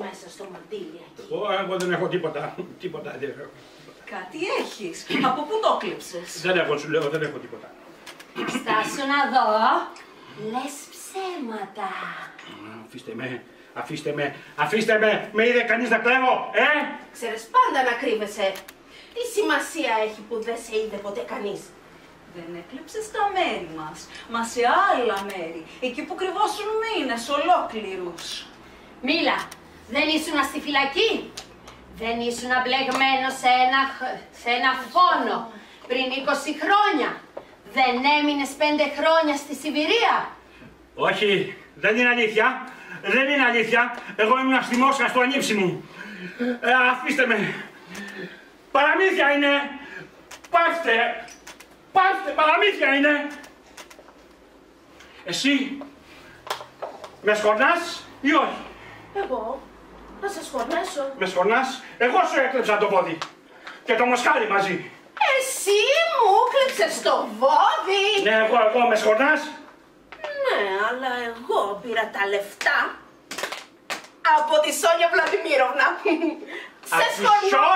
μέσα στο μαντίλι εκεί? Εγώ δεν έχω τίποτα. Τίποτα δεν έχω. Κάτι έχεις. Από πού το κλέψες? Δεν έχω, σου λέω, δεν έχω τίποτα. Στάσου να δω. Λες ψέματα. Αφήστε με, με είδε κανείς να κλέβω, Ξέρεις πάντα να κρύβεσαι. Τι σημασία έχει που δεν σε είδε ποτέ κανείς? Δεν έκλεψες στα μέρη μας, μα σε άλλα μέρη. Εκεί που κρυβόσουν μήνες ολόκληρους. Μίλα, δεν ήσουν στη φυλακή? Δεν ήσουν μπλεγμένος σε ένα φόνο πριν 20 χρόνια? Δεν έμεινες 5 χρόνια στη Σιβηρία? Όχι, δεν είναι αλήθεια. Δεν είναι αλήθεια. Εγώ ήμουν στη Μόσχα στο ανήψι μου. Αφήστε με. Παραμύθια είναι. Πάστε. Παραμύθια είναι. Εσύ με σκορνάς ή όχι? Εγώ? Να σε σκορνέσω? Με σκορνάς? Εγώ σου έκλεψα το πόδι. Και το μοσχάρι μαζί. Εσύ μου κλέψες το βόδι? Ναι, εγώ με σκορνάς? Ναι, αλλά εγώ πήρα τα λεφτά από τη Σόνια Βλαδιμίροβνα. Σε σκορνώ!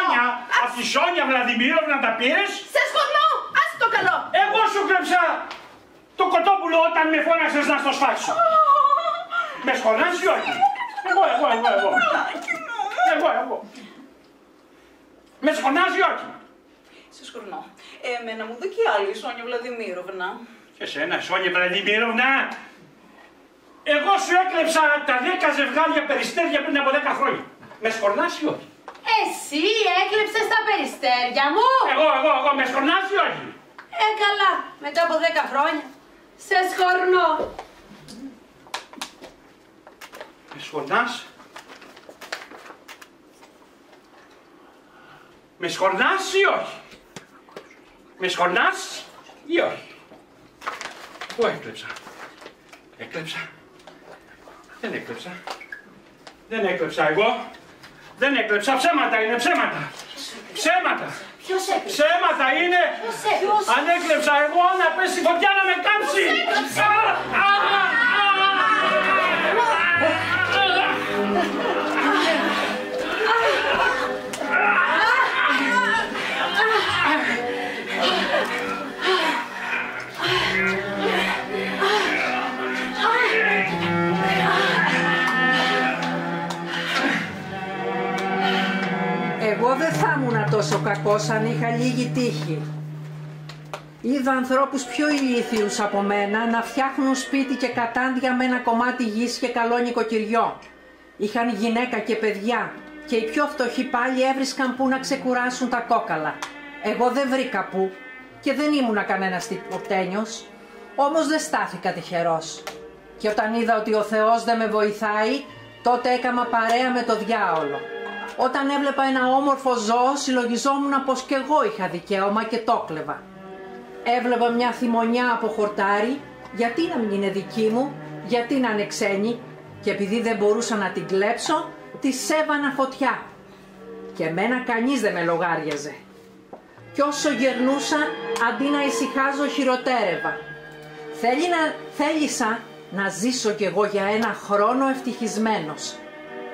Από τη Σόνια Βλαδιμίροβνα τα πήρες? Σε σκορνώ! Ας το καλό! Εγώ σου κλέψα το κοτόπουλο όταν με φώναξες να στο σφάξω. Με σκορνάς ή όχι? Εγώ. Με σκορνάς ή όχι? Σε σκορνώ. Εμένα μου δοκεί άλλη η Σόνια Βλαδιμίροβνα. Και εσένα, Σόνια Βλαδιμίροβνα. Εγώ σου έκλεψα τα 10 ζευγάρια περιστέρια πριν από 10 χρόνια. Με σκορνάς ή όχι? Εσύ έκλεψες τα περιστέρια μου? Εγώ, με σκορνάς ή όχι? Καλά, μετά από 10 χρόνια. Σε σκορνώ. Με σκορνάς? Με σκορνάς ή όχι? Με σκορνάς ή όχι? Εγώ έκλεψα. Δεν έκλεψα εγώ. Δεν έκλεψα. Ψέματα είναι, ψέματα. Ποιος έκλεψε? Ψέματα είναι. Αν έκλεψα εγώ να πέσει φωτιά να με κάψει. Εγώ δεν θα ήμουν τόσο κακός αν είχα λίγη τύχη. Είδα ανθρώπους πιο ηλίθιους από μένα να φτιάχνουν σπίτι και κατάντια με ένα κομμάτι γης και καλό νοικοκυριό. Είχαν γυναίκα και παιδιά και οι πιο φτωχοί πάλι έβρισκαν που να ξεκουράσουν τα κόκαλα. Εγώ δεν βρήκα που και δεν ήμουνα κανένας τυποτένιος, όμως δεν στάθηκα τυχερός. Και όταν είδα ότι ο Θεός δεν με βοηθάει, τότε έκαμα παρέα με το διάολο. Όταν έβλεπα ένα όμορφο ζώο, συλλογιζόμουν πως κι εγώ είχα δικαίωμα και το κλέβα. Έβλεπα μια θυμονιά από χορτάρι, γιατί να μην είναι δική μου, γιατί να είναι ξένη, και επειδή δεν μπορούσα να την κλέψω, τη έβανα φωτιά. Και εμένα κανείς δεν με λογάριαζε. Κι όσο γερνούσα, αντί να ησυχάζω, χειροτέρευα. Θέλησα να ζήσω κι εγώ για ένα χρόνο ευτυχισμένος.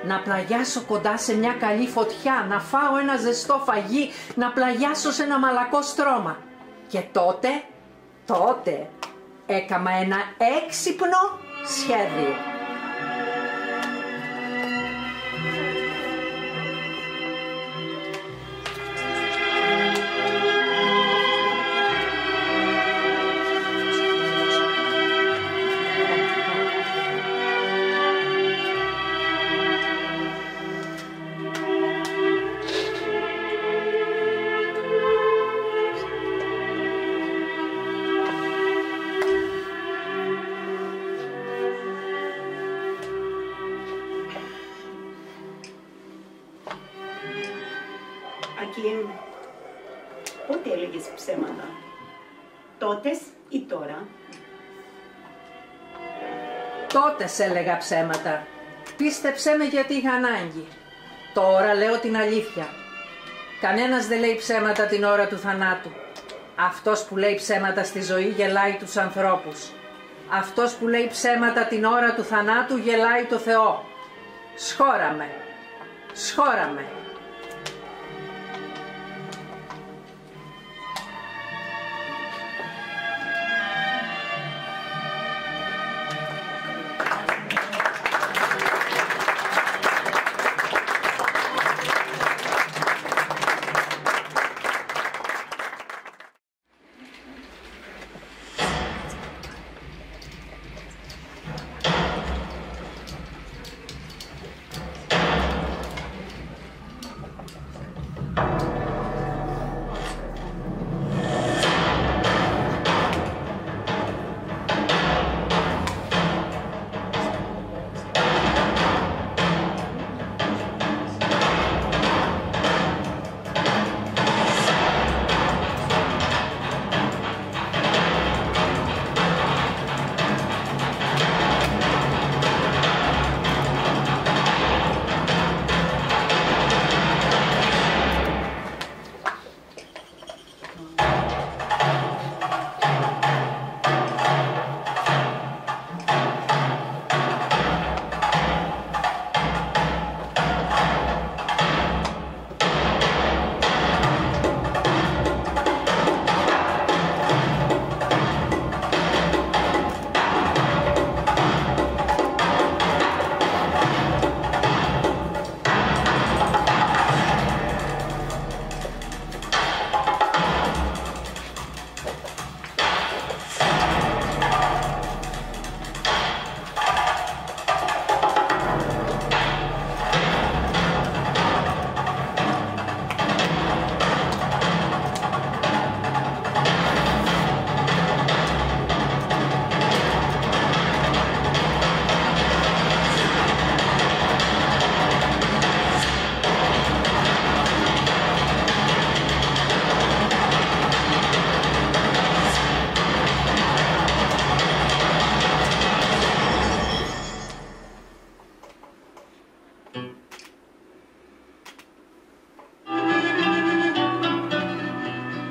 Να πλαγιάσω κοντά σε μια καλή φωτιά, να φάω ένα ζεστό φαγί, να πλαγιάσω σε ένα μαλακό στρώμα. Και τότε έκαμα ένα έξυπνο σχέδιο. Ακή, πότε έλεγες ψέματα, τότες ή τώρα? Τότε έλεγα ψέματα. Πίστεψέ με γιατί είχα ανάγκη. Τώρα λέω την αλήθεια. Κανένας δεν λέει ψέματα την ώρα του θανάτου. Αυτός που λέει ψέματα στη ζωή γελάει τους ανθρώπους. Αυτός που λέει ψέματα την ώρα του θανάτου γελάει το Θεό. Σχόραμε. Σχόραμε.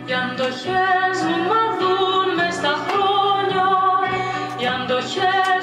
Οι αντοχές μου μ' αδούν μες στα χρόνια, οι αντοχές